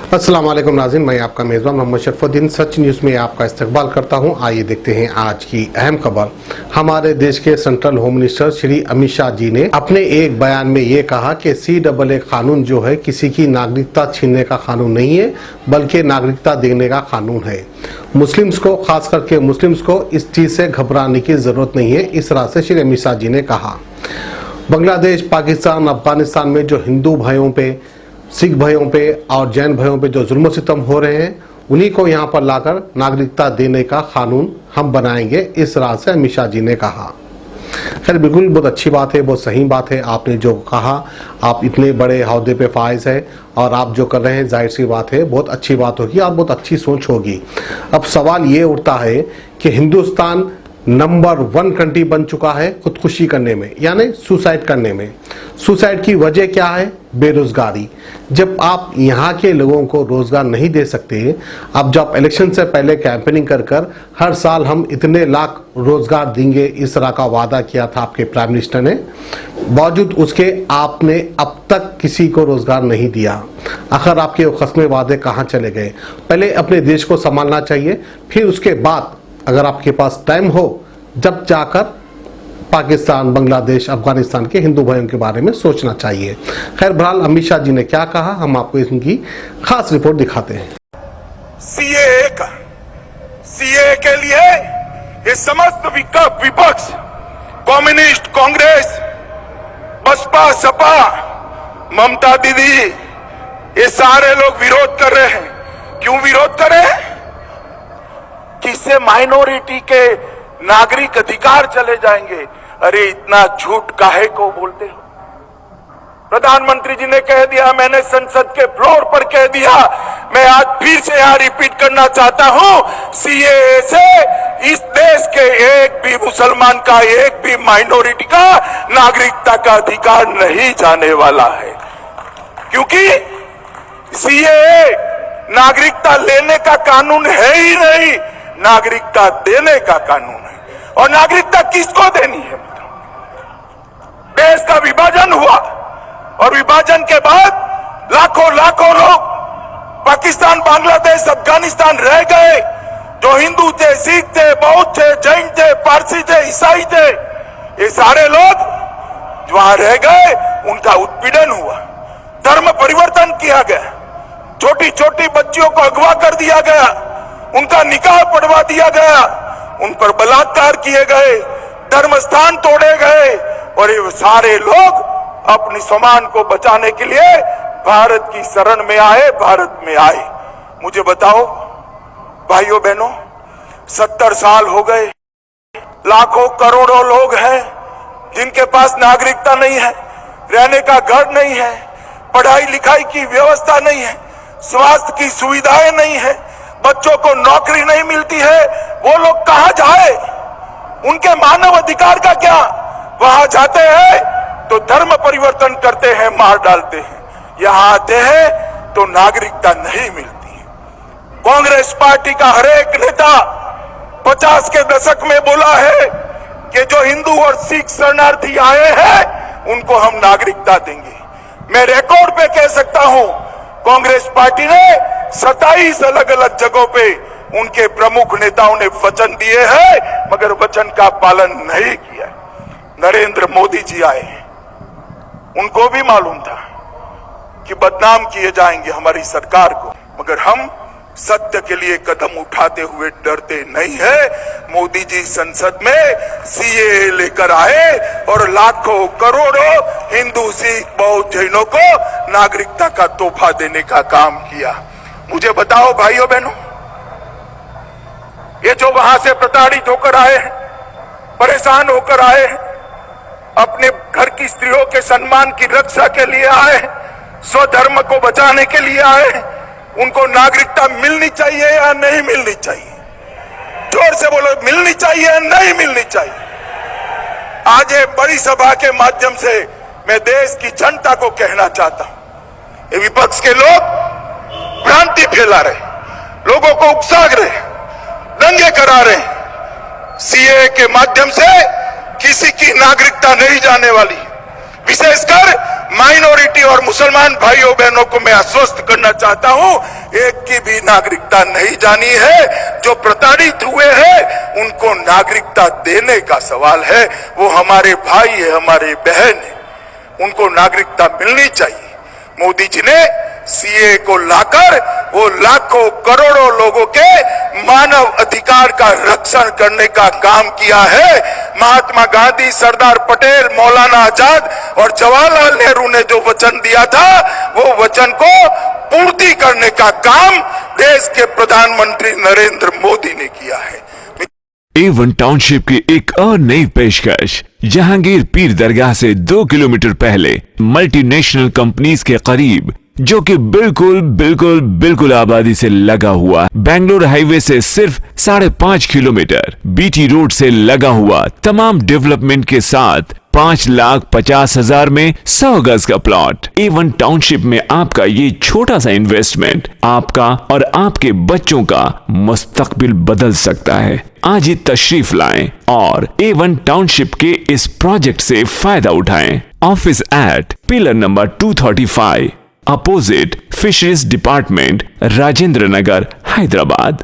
अस्सलाम वालेकुम नाज़रीन, मैं आपका मेज़बान मोहम्मद शरफुद्दीन सच न्यूज़ में आपका इस्तकबाल करता हूं। आइए देखते हैं आज की अहम खबर। हमारे देश के central home minister Shri Amit Shah ji ने अपने एक बयान में ये कहा कि CAA कानून जो है किसी की नागरिकता छीनने का कानून नहीं है, बल्कि नागरिकता देने का कानून है। मुस्लिम्स को, खास करके मुस्लिम्स को इस चीज़ से घबराने की ज़रूरत नहीं है। इस तरह से श्री अमित शाह जी ने कहा। बांग्लादेश, पाकिस्तान, अफगानिस्तान में जो हिंदू भाइयों पे, सिख भाइयों पे और जैन भाइयों पे जो जुल्म सितम हो रहे हैं, उन्हीं को यहाँ पर लाकर नागरिकता देने का कानून हम बनाएंगे, इस तरह से अमित शाह जी ने कहा। खैर, बिल्कुल बहुत अच्छी बात है, बहुत सही बात है। आपने जो कहा, आप इतने बड़े अहदे पे फाइज है और आप जो कर रहे हैं, जाहिर सी बात है बहुत अच्छी बात होगी और बहुत अच्छी सोच होगी। अब सवाल ये उठता है कि हिंदुस्तान नंबर 1 कंट्री बन चुका है खुदकुशी करने में, यानी सुसाइड करने में। सुसाइड की वजह क्या है? बेरोजगारी। जब आप यहाँ के लोगों को रोजगार नहीं दे सकते, अब जब इलेक्शन से पहले कैंपेनिंग कर हर साल हम इतने लाख रोजगार देंगे, इस तरह का वादा किया था आपके प्राइम मिनिस्टर ने, बावजूद उसके आपने अब तक किसी को रोजगार नहीं दिया। आखिर आपके वो खस्मे वादे कहाँ चले गए? पहले अपने देश को संभालना चाहिए, फिर उसके बाद अगर आपके पास टाइम हो, जब जाकर पाकिस्तान, बांग्लादेश, अफगानिस्तान के हिंदू भाइयों के बारे में सोचना चाहिए। खैर, बहरहाल अमित शाह जी ने क्या कहा, हम आपको इनकी खास रिपोर्ट दिखाते हैं। सीए के लिए ये समस्त विपक्ष, कम्युनिस्ट, कांग्रेस, बसपा, सपा, ममता दीदी, ये सारे लोग विरोध कर रहे हैं। क्यों विरोध कर रहे हैं? किससे माइनॉरिटी के नागरिक अधिकार चले जाएंगे? अरे इतना झूठ काहे को बोलते हो? प्रधानमंत्री जी ने कह दिया, मैंने संसद के फ्लोर पर कह दिया, मैं आज फिर से यहां रिपीट करना चाहता हूं, सीएए से इस देश के एक भी मुसलमान का, एक भी माइनॉरिटी का नागरिकता का अधिकार नहीं जाने वाला है। क्योंकि सीएए नागरिकता लेने का कानून है ही नहीं, नागरिकता देने का कानून है। और नागरिकता किसको देनी है? देश का विभाजन हुआ और विभाजन के बाद लाखों लोग पाकिस्तान, बांग्लादेश, अफगानिस्तान रह गए। जो हिंदू थे, सिख थे, बौद्ध थे, जैन थे, पारसी थे, ईसाई थे, ये सारे लोग वहां रह गए, उनका उत्पीड़न हुआ, धर्म परिवर्तन किया गया, छोटी छोटी बच्चियों को अगवा कर दिया गया, उनका निकाह पढ़वा दिया गया, उन पर बलात्कार किए गए, धर्म स्थान तोड़े गए, और ये सारे लोग अपनी सम्मान को बचाने के लिए भारत की शरण में आए, भारत में आए। मुझे बताओ भाइयों बहनों, 70 साल हो गए, लाखों करोड़ों लोग हैं जिनके पास नागरिकता नहीं है, रहने का घर नहीं है, पढ़ाई लिखाई की व्यवस्था नहीं है, स्वास्थ्य की सुविधाएं नहीं है, बच्चों को नौकरी नहीं मिलती है। वो लोग कहां जाए? उनके मानव अधिकार का क्या? वहां जाते हैं तो धर्म परिवर्तन करते हैं, मार डालते हैं। यहां आते हैं तो नागरिकता नहीं मिलती है। कांग्रेस पार्टी का हर एक नेता 50 के दशक में बोला है कि जो हिंदू और सिख शरणार्थी आए हैं उनको हम नागरिकता देंगे। मैं रिकॉर्ड पे कह सकता हूं, कांग्रेस पार्टी ने 27 अलग अलग जगहों पे उनके प्रमुख नेताओं ने वचन दिए हैं, मगर वचन का पालन नहीं किया। नरेंद्र मोदी जी आए, उनको भी मालूम था कि बदनाम किए जाएंगे हमारी सरकार को, मगर हम सत्य के लिए कदम उठाते हुए डरते नहीं है। मोदी जी संसद में सीएए लेकर आए और लाखों करोड़ों हिंदू, सिख, बौद्ध, जैनों को नागरिकता का तोहफा देने का काम किया। मुझे बताओ भाइयों बहनों, ये जो वहां से प्रताड़ित होकर आए हैं, परेशान होकर आए हैं, अपने घर की स्त्रियों के सम्मान की रक्षा के लिए आए, स्वधर्म को बचाने के लिए आए, उनको नागरिकता मिलनी चाहिए या नहीं मिलनी चाहिए? जोर से बोलो, मिलनी चाहिए या नहीं मिलनी चाहिए? आज ये बड़ी सभा के माध्यम से मैं देश की जनता को कहना चाहता हूं, ये विपक्ष के लोग भ्रांति फैला रहे, लोगों को उकसा रहे, दंगे करा रहे। सीएए के माध्यम से किसी की नागरिकता नहीं जाने वाली, विशेषकर माइनॉरिटी और मुसलमान भाइयों बहनों को मैं आश्वस्त करना चाहता हूं, एक की भी नागरिकता नहीं जानी है। जो प्रताड़ित हुए हैं उनको नागरिकता देने का सवाल है। वो हमारे भाई है, हमारे बहन है, उनको नागरिकता मिलनी चाहिए। मोदी जी ने सीए को लाकर वो लाखों करोड़ों लोगों के मानव अधिकार का रक्षण करने का काम किया है। महात्मा गांधी, सरदार पटेल, मौलाना आजाद और जवाहरलाल नेहरू ने जो वचन दिया था, वो वचन को पूर्ति करने का काम देश के प्रधानमंत्री नरेंद्र मोदी ने किया है। A1 टाउनशिप की एक और नई पेशकश। जहांगीर पीर दरगाह से 2 किलोमीटर पहले मल्टीनेशनल कंपनीज के करीब, जो कि बिल्कुल आबादी से लगा हुआ, बेंगलोर हाईवे से सिर्फ 5.5 किलोमीटर, बीटी रोड से लगा हुआ, तमाम डेवलपमेंट के साथ 5,50,000 में 100 गज का प्लॉट। A1 टाउनशिप में आपका ये छोटा सा इन्वेस्टमेंट आपका और आपके बच्चों का मुस्तकबिल बदल सकता है। आज ही तशरीफ लाएं और A1 टाउनशिप के इस प्रोजेक्ट से फायदा उठाएं। Office at pillar number 235, opposite fisheries department, Rajendra Nagar, Hyderabad.